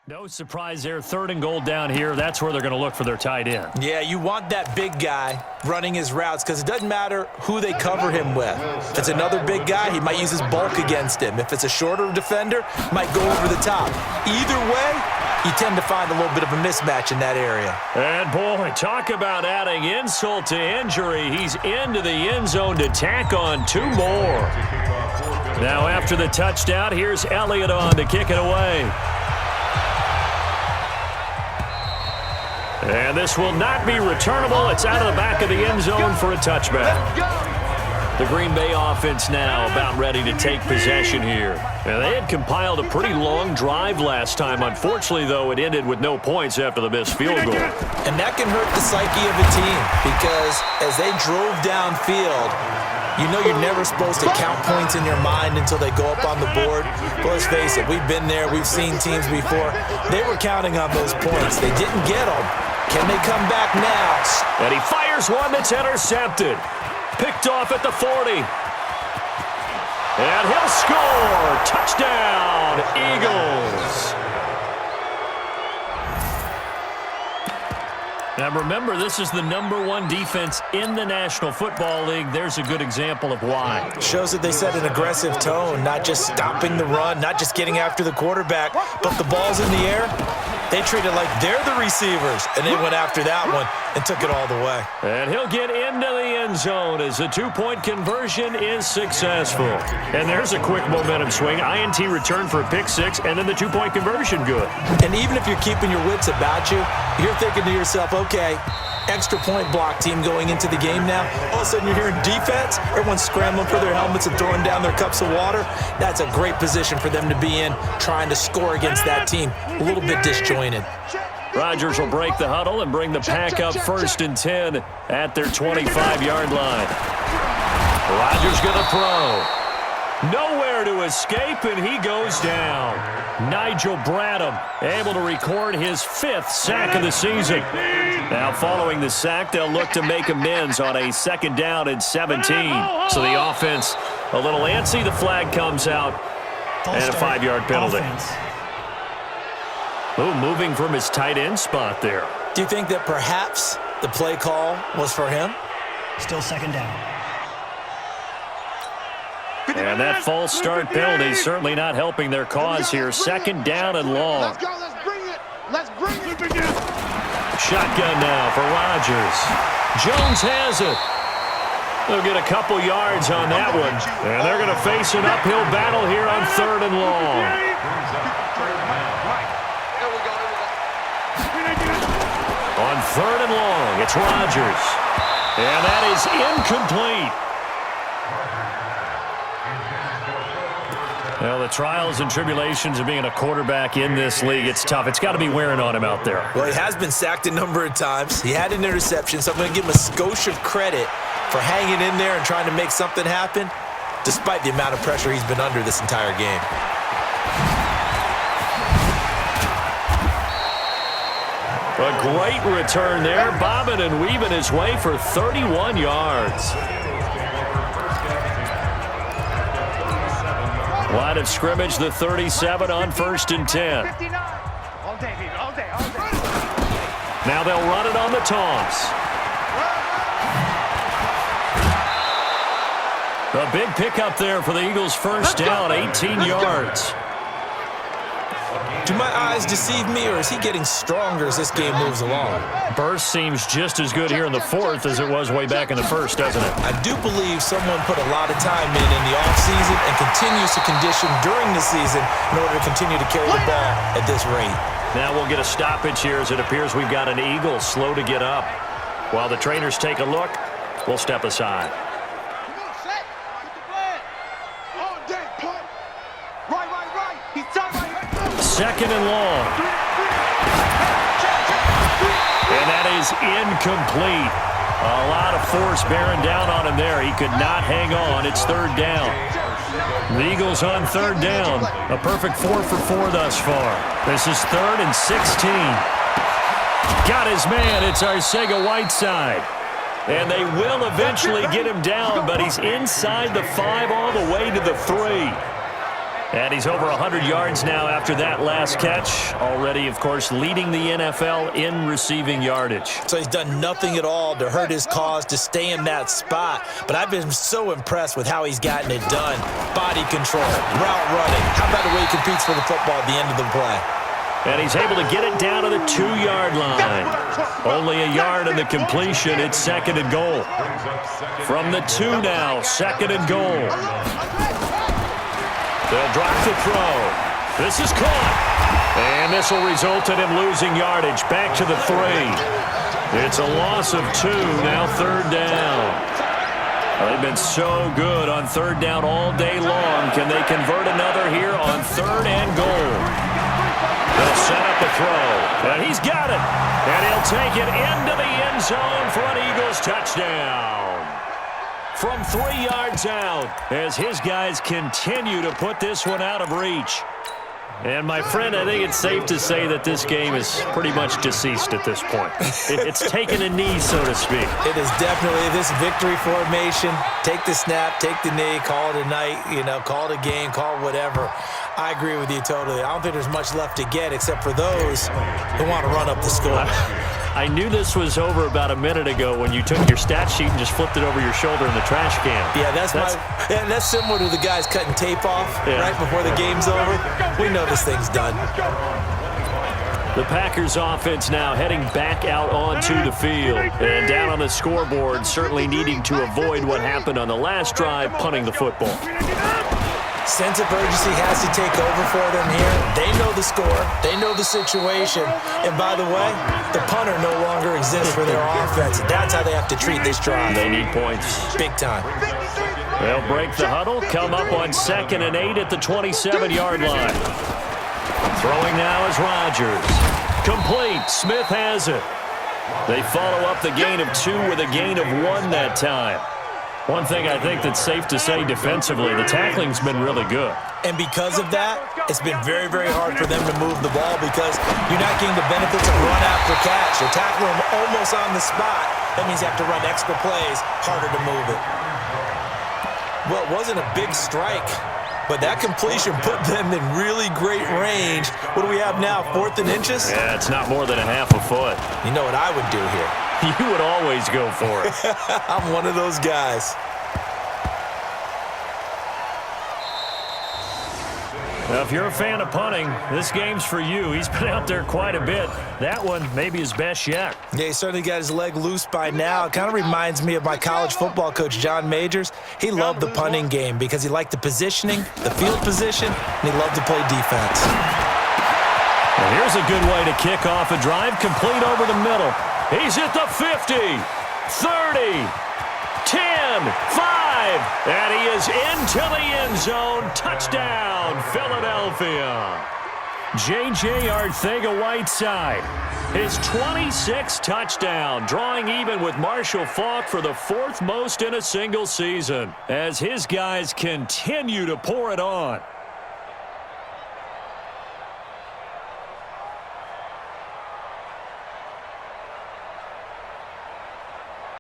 No surprise there. 3rd and goal down here. That's where they're going to look for their tight end. Yeah, you want that big guy running his routes because it doesn't matter who they cover him with. If it's another big guy, he might use his bulk against him. If it's a shorter defender, might go over the top. Either way, you tend to find a little bit of a mismatch in that area. And, boy, talk about adding insult to injury. He's into the end zone to tack on 2 more. Now, after the touchdown, here's Elliott on to kick it away. And this will not be returnable. It's out of the back of the end zone for a touchback. The Green Bay offense now about ready to take possession here. And they had compiled a pretty long drive last time. Unfortunately, though, it ended with no points after the missed field goal. And that can hurt the psyche of a team because as they drove downfield, you know you're never supposed to count points in your mind until they go up on the board. But let's face it, we've been there. We've seen teams before. They were counting on those points. They didn't get them. Can they come back now? And he fires one that's intercepted. Picked off at the 40. And he'll score. Touchdown, Eagles. Now remember, this is the #1 defense in the National Football League. There's a good example of why. Shows that they set an aggressive tone, not just stopping the run, not just getting after the quarterback, but the ball's in the air. They treat it like they're the receivers, and they went after that one and took it all the way. And he'll get into the end zone as the 2-point conversion is successful. And there's a quick momentum swing. INT return for a pick 6, and then the 2-point conversion good. And even if you're keeping your wits about you, you're thinking to yourself, okay, extra point block team going into the game now. All of a sudden you're hearing defense. Everyone's scrambling for their helmets and throwing down their cups of water. That's a great position for them to be in, trying to score against that team. A little bit disjointed. Rodgers will break the huddle and bring the pack up 1st and 10 at their 25-yard line. Rodgers going to throw. Nowhere to escape, and he goes down. Nigel Bradham able to record his 5th sack of the season. Now following the sack, they'll look to make amends on a 2nd down and 17. So the offense a little antsy. The flag comes out and a 5-yard penalty. Oh, moving from his tight end spot there. Do you think that perhaps the play call was for him? Still 2nd down. And that false start penalty certainly not helping their cause here. 2nd down and long. Let's go. Let's bring it. Let's bring it. Shotgun now for Rodgers. Jones has it. They'll get a couple yards on that one. And they're going to face an uphill battle here on 3rd and long. On 3rd and long, it's Rodgers. And that is incomplete. Well, the trials and tribulations of being a quarterback in this league, it's tough. It's got to be wearing on him out there. Well, he has been sacked a number of times. He had an interception, so I'm going to give him a skosh of credit for hanging in there and trying to make something happen, despite the amount of pressure he's been under this entire game. A great return there, bobbing and weaving his way for 31 yards. Line of scrimmage, the 37 on 1st and 10. Now they'll run it on the toss. A big pickup there for the Eagles' 1st down, 18 yards. Do my eyes deceive me, or is he getting stronger as this game moves along? Burst seems just as good here in the 4th as it was way back in the 1st, doesn't it? I do believe someone put a lot of time in the offseason and continues to condition during the season in order to continue to carry the ball at this rate. Now we'll get a stoppage here as it appears we've got an Eagle slow to get up. While the trainers take a look, we'll step aside. 2nd and long. And that is incomplete. A lot of force bearing down on him there. He could not hang on. It's 3rd down. The Eagles on 3rd down. A perfect 4 for 4 thus far. This is 3rd and 16. Got his man. It's Arcega-Whiteside. And they will eventually get him down, but he's inside the 5 all the way to the 3. And he's over 100 yards now after that last catch. Already, of course, leading the NFL in receiving yardage. So he's done nothing at all to hurt his cause, to stay in that spot. But I've been so impressed with how he's gotten it done. Body control, route running. How about the way he competes for the football at the end of the play? And he's able to get it down to the 2-yard line. Only a yard in the completion. It's 2nd and goal. From the 2 now, 2nd and goal. They'll drop the throw. This is caught. And this will result in him losing yardage. Back to the 3. It's a loss of 2. Now 3rd down. They've been so good on 3rd down all day long. Can they convert another here on 3rd and goal? They'll set up a throw. And he's got it. And he'll take it into the end zone for an Eagles touchdown. From 3 yards out, as his guys continue to put this one out of reach. And, my friend, I think it's safe to say that this game is pretty much deceased at this point. It's taken a knee, so to speak. It is definitely this victory formation. Take the snap, take the knee, call it a night, call it a game, call it whatever. I agree with you totally. I don't think there's much left to get except for those who want to run up the score. I knew this was over about a minute ago when you took your stat sheet and just flipped it over your shoulder in the trash can. Yeah, that's similar to the guys cutting tape off right before the game's over. We know this thing's done. The Packers offense now heading back out onto the field. And down on the scoreboard, certainly needing to avoid what happened on the last drive, punting the football. Sense of urgency has to take over for them here. They know the score. They know the situation. And by the way, the punter no longer exists for their offense. That's how they have to treat this drive. They need points. Big time. They'll break the huddle, come up on 2nd and 8 at the 27-yard line. Throwing now is Rodgers. Complete. Smith has it. They follow up the gain of 2 with a gain of 1 that time. One thing I think that's safe to say defensively, the tackling's been really good. And because of that, it's been very, very hard for them to move the ball because you're not getting the benefits of run after catch. You're tackling them almost on the spot. That means you have to run extra plays, harder to move it. Well, it wasn't a big strike, but that completion put them in really great range. What do we have now, 4th and inches? Yeah, it's not more than a half a foot. You know what I would do here? You would always go for it. I'm one of those guys. Now, if you're a fan of punting, this game's for you. He's been out there quite a bit. That one may be his best yet. Yeah, he certainly got his leg loose by now. It kind of reminds me of my college football coach, John Majors. He loved the punting game because he liked the positioning, the field position, and he loved to play defense. And here's a good way to kick off a drive, complete over the middle. He's at the 50, 30, 10, 5, and he is into the end zone. Touchdown, Philadelphia. J.J. Arcega-Whiteside, his 26th touchdown, drawing even with Marshall Faulk for the 4th most in a single season, as his guys continue to pour it on.